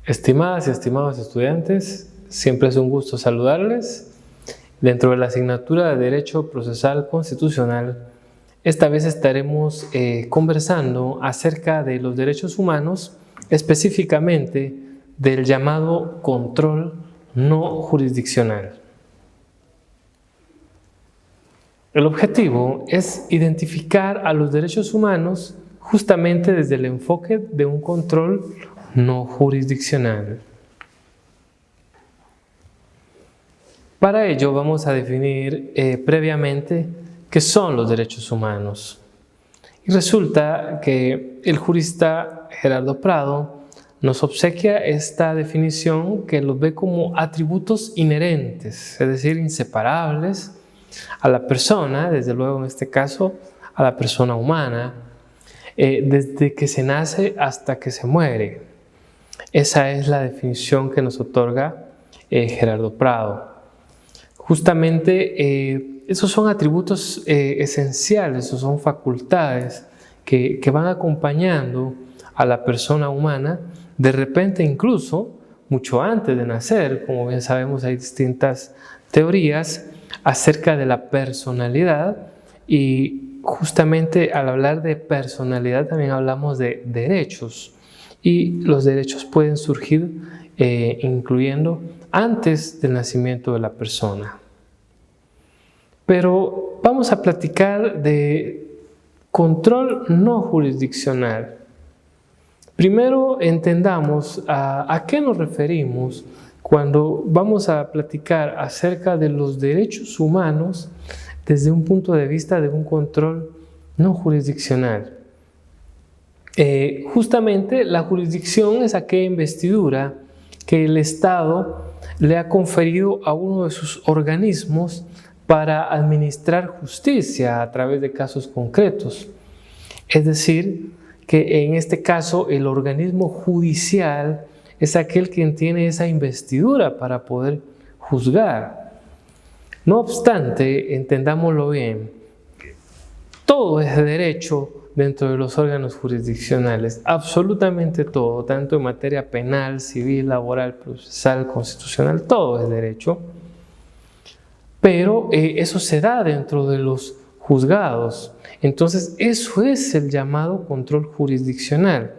Estimadas y estimados estudiantes, siempre es un gusto saludarles. Dentro de la asignatura de Derecho Procesal Constitucional, esta vez estaremos conversando acerca de los derechos humanos, específicamente del llamado control no jurisdiccional. El objetivo es identificar a los derechos humanos justamente desde el enfoque de un control no jurisdiccional. Para ello vamos a definir previamente qué son los derechos humanos. Y resulta que el jurista Gerardo Prado nos obsequia esta definición que los ve como atributos inherentes, es decir, inseparables a la persona, desde luego en este caso a la persona humana, desde que se nace hasta que se muere. Esa es la definición que nos otorga Gerardo Prado. Justamente esos son atributos esenciales, o son facultades que van acompañando a la persona humana, de repente incluso mucho antes de nacer. Como bien sabemos, hay distintas teorías acerca de la personalidad, y justamente al hablar de personalidad también hablamos de derechos, y los derechos pueden surgir incluyendo antes del nacimiento de la persona. Pero vamos a platicar de control no jurisdiccional. Primero entendamos a qué nos referimos cuando vamos a platicar acerca de los derechos humanos desde un punto de vista de un control no jurisdiccional. Justamente la jurisdicción es aquella investidura que el Estado le ha conferido a uno de sus organismos para administrar justicia a través de casos concretos. Es decir, que en este caso el organismo judicial es aquel quien tiene esa investidura para poder juzgar. No obstante, entendámoslo bien, todo es derecho dentro de los órganos jurisdiccionales, absolutamente todo, tanto en materia penal, civil, laboral, procesal, constitucional, todo es derecho. Pero eso se da dentro de los juzgados. Entonces, eso es el llamado control jurisdiccional.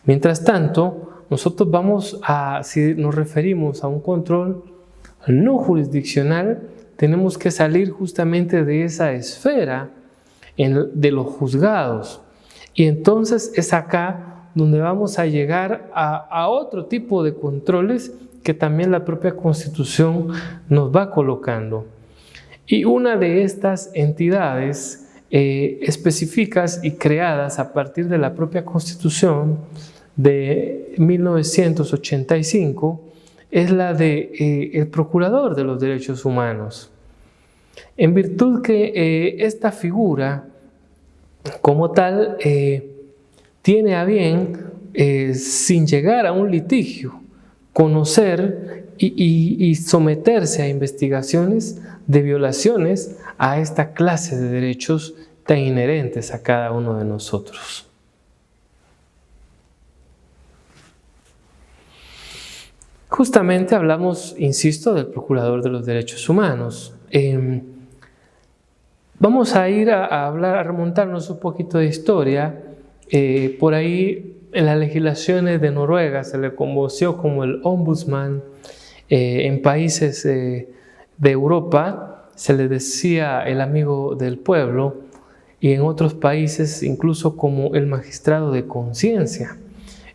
Mientras tanto, nosotros si nos referimos a un control no jurisdiccional, tenemos que salir justamente de esa esfera de los juzgados. Y entonces es acá donde vamos a llegar a otro tipo de controles que también la propia Constitución nos va colocando. Y una de estas entidades específicas y creadas a partir de la propia Constitución de 1985 es la de el Procurador de los Derechos Humanos. En virtud que esta figura como tal tiene a bien, sin llegar a un litigio, conocer y someterse a investigaciones de violaciones a esta clase de derechos tan inherentes a cada uno de nosotros. Justamente hablamos, insisto, del Procurador de los Derechos Humanos. Vamos a ir a remontarnos un poquito de historia. Por ahí en las legislaciones de Noruega se le conoció como el Ombudsman. En países de Europa se le decía el amigo del pueblo, y en otros países incluso como el magistrado de conciencia.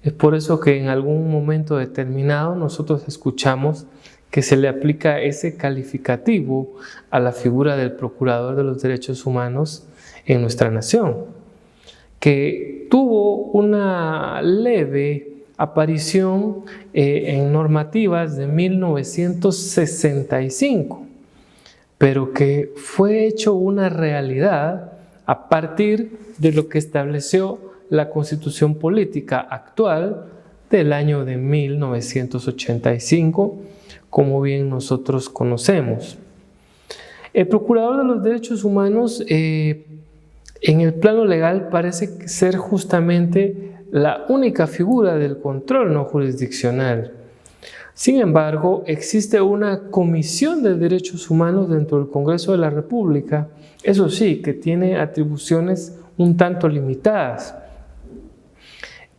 Es por eso que en algún momento determinado nosotros escuchamos que se le aplica ese calificativo a la figura del Procurador de los Derechos Humanos en nuestra nación, que tuvo una leve aparición en normativas de 1965, pero que fue hecho una realidad a partir de lo que estableció la Constitución Política actual del año de 1985, como bien nosotros conocemos. El Procurador de los Derechos Humanos en el plano legal parece ser justamente la única figura del control no jurisdiccional. Sin embargo, existe una Comisión de Derechos Humanos dentro del Congreso de la República, eso sí, que tiene atribuciones un tanto limitadas,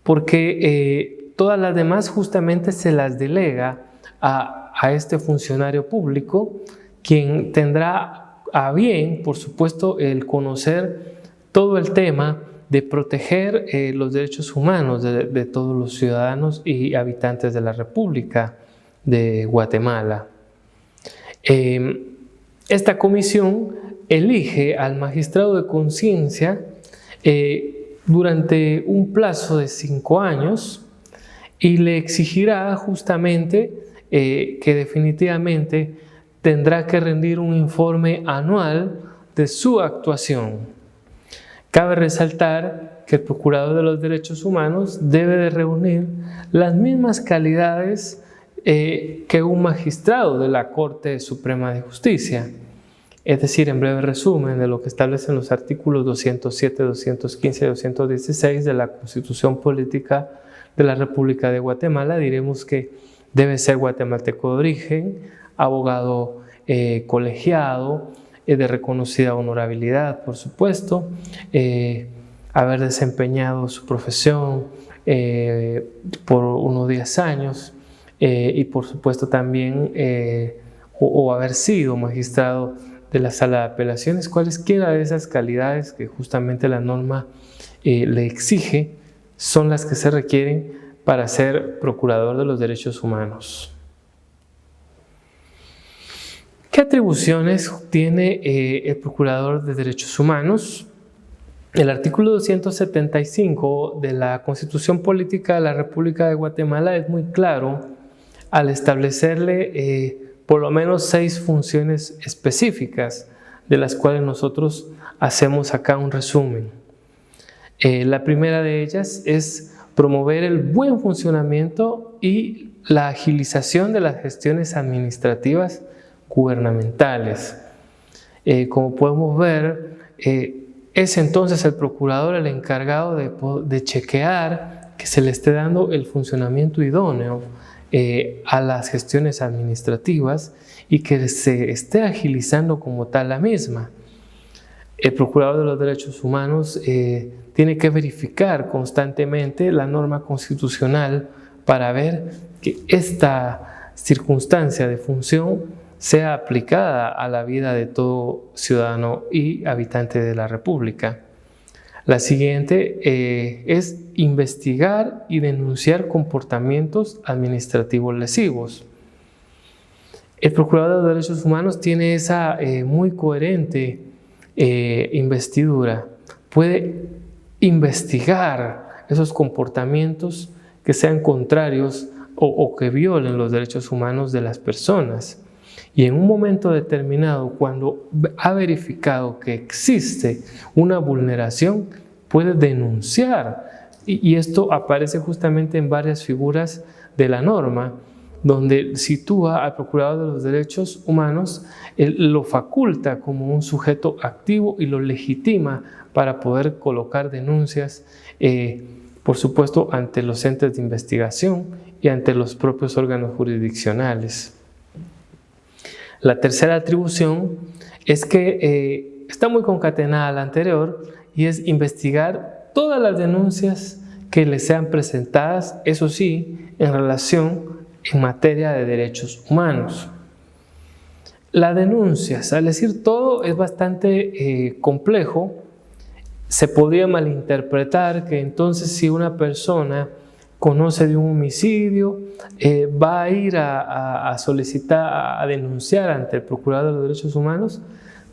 porque todas las demás justamente se las delega a este funcionario público, quien tendrá a bien, por supuesto, el conocer todo el tema de proteger los derechos humanos de todos los ciudadanos y habitantes de la República de Guatemala. Esta comisión elige al magistrado de conciencia durante un plazo de 5 años y le exigirá justamente que definitivamente tendrá que rendir un informe anual de su actuación. Cabe resaltar que el Procurador de los Derechos Humanos debe de reunir las mismas calidades que un magistrado de la Corte Suprema de Justicia. Es decir, en breve resumen de lo que establecen los artículos 207, 215 y 216 de la Constitución Política de la República de Guatemala, diremos que debe ser guatemalteco de origen, abogado colegiado, de reconocida honorabilidad, por supuesto, haber desempeñado su profesión por unos 10 años y por supuesto también o haber sido magistrado de la Sala de Apelaciones, cualesquiera de esas calidades que justamente la norma le exige son las que se requieren para ser procurador de los derechos humanos. ¿Qué atribuciones tiene el Procurador de Derechos Humanos? El artículo 275 de la Constitución Política de la República de Guatemala es muy claro al establecerle por lo menos 6 funciones específicas, de las cuales nosotros hacemos acá un resumen. La primera de ellas es promover el buen funcionamiento y la agilización de las gestiones administrativas gubernamentales. Como podemos ver, es entonces el procurador el encargado de chequear que se le esté dando el funcionamiento idóneo a las gestiones administrativas y que se esté agilizando como tal la misma. El Procurador de los Derechos Humanos tiene que verificar constantemente la norma constitucional para ver que esta circunstancia de función sea aplicada a la vida de todo ciudadano y habitante de la República. La siguiente es investigar y denunciar comportamientos administrativos lesivos. El Procurador de los Derechos Humanos tiene esa muy coherente investidura. Puede investigar esos comportamientos que sean contrarios o que violen los derechos humanos de las personas. Y en un momento determinado, cuando ha verificado que existe una vulneración, puede denunciar. Y esto aparece justamente en varias figuras de la norma, donde sitúa al Procurador de los Derechos Humanos, lo faculta como un sujeto activo y lo legitima para poder colocar denuncias, por supuesto, ante los entes de investigación y ante los propios órganos jurisdiccionales. La tercera atribución es que está muy concatenada a la anterior y es investigar todas las denuncias que le sean presentadas, eso sí, en relación en materia de derechos humanos. Las denuncias, al decir todo, es bastante complejo. Se podría malinterpretar que entonces si una persona conoce de un homicidio, va a ir a solicitar, a denunciar ante el Procurador de los Derechos Humanos.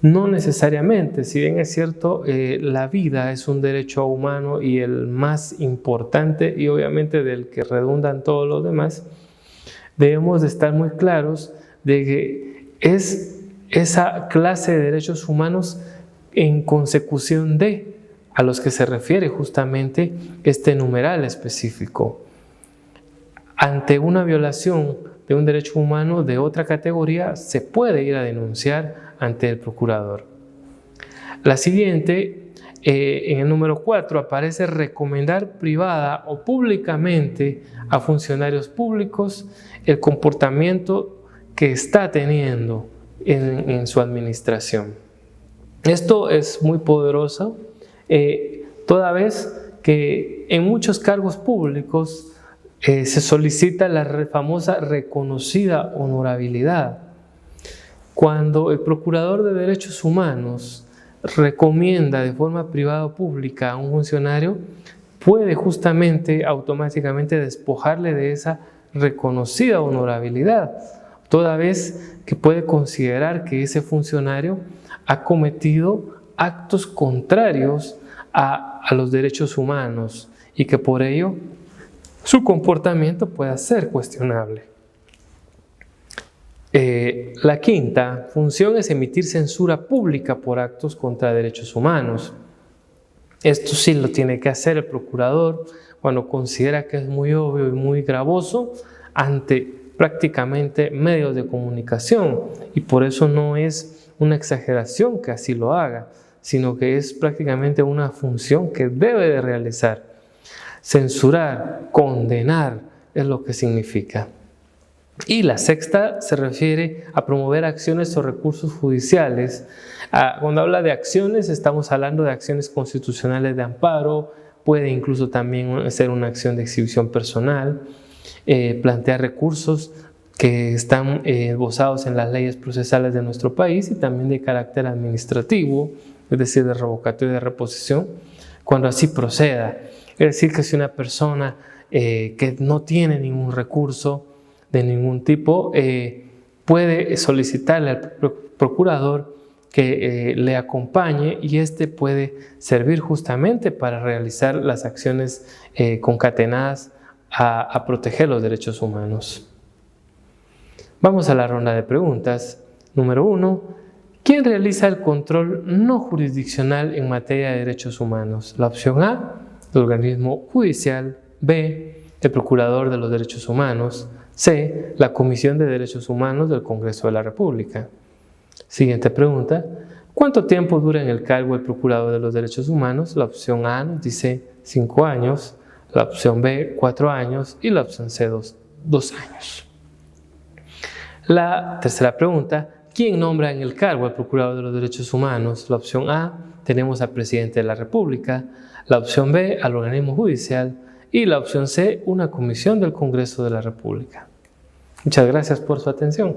No necesariamente, si bien es cierto, la vida es un derecho humano y el más importante y obviamente del que redundan todos los demás, debemos de estar muy claros de que es esa clase de derechos humanos en consecución de a los que se refiere justamente este numeral específico. Ante una violación de un derecho humano de otra categoría, se puede ir a denunciar ante el procurador. La siguiente en el número 4 aparece recomendar privada o públicamente a funcionarios públicos el comportamiento que está teniendo en su administración. Esto es muy poderoso, toda vez que en muchos cargos públicos se solicita la famosa reconocida honorabilidad. Cuando el Procurador de Derechos Humanos recomienda de forma privada o pública a un funcionario, puede justamente automáticamente despojarle de esa reconocida honorabilidad, toda vez que puede considerar que ese funcionario ha cometido actos contrarios a los derechos humanos y que por ello su comportamiento pueda ser cuestionable. La quinta función es emitir censura pública por actos contra derechos humanos. Esto sí lo tiene que hacer el procurador cuando considera que es muy obvio y muy gravoso ante prácticamente medios de comunicación, y por eso no es una exageración que así lo haga, sino que es prácticamente una función que debe de realizar. Censurar, condenar es lo que significa. Y la sexta se refiere a promover acciones o recursos judiciales. Cuando habla de acciones, estamos hablando de acciones constitucionales de amparo, puede incluso también ser una acción de exhibición personal, plantear recursos que están esbozados en las leyes procesales de nuestro país y también de carácter administrativo, es decir, de revocatoria y de reposición, cuando así proceda. Es decir, que si una persona que no tiene ningún recurso de ningún tipo puede solicitarle al procurador que le acompañe, y este puede servir justamente para realizar las acciones concatenadas a proteger los derechos humanos. Vamos a la ronda de preguntas. Número 1. ¿Quién realiza el control no jurisdiccional en materia de derechos humanos? La opción A, el organismo judicial. B, el Procurador de los Derechos Humanos. C, la Comisión de Derechos Humanos del Congreso de la República. Siguiente pregunta. ¿Cuánto tiempo dura en el cargo el Procurador de los Derechos Humanos? La opción A nos dice 5 años, la opción B 4 años y la opción C 2 años. La tercera pregunta. ¿Quién nombra en el cargo al Procurador de los Derechos Humanos? La opción A, tenemos al Presidente de la República. La opción B, al organismo judicial. Y la opción C, una comisión del Congreso de la República. Muchas gracias por su atención.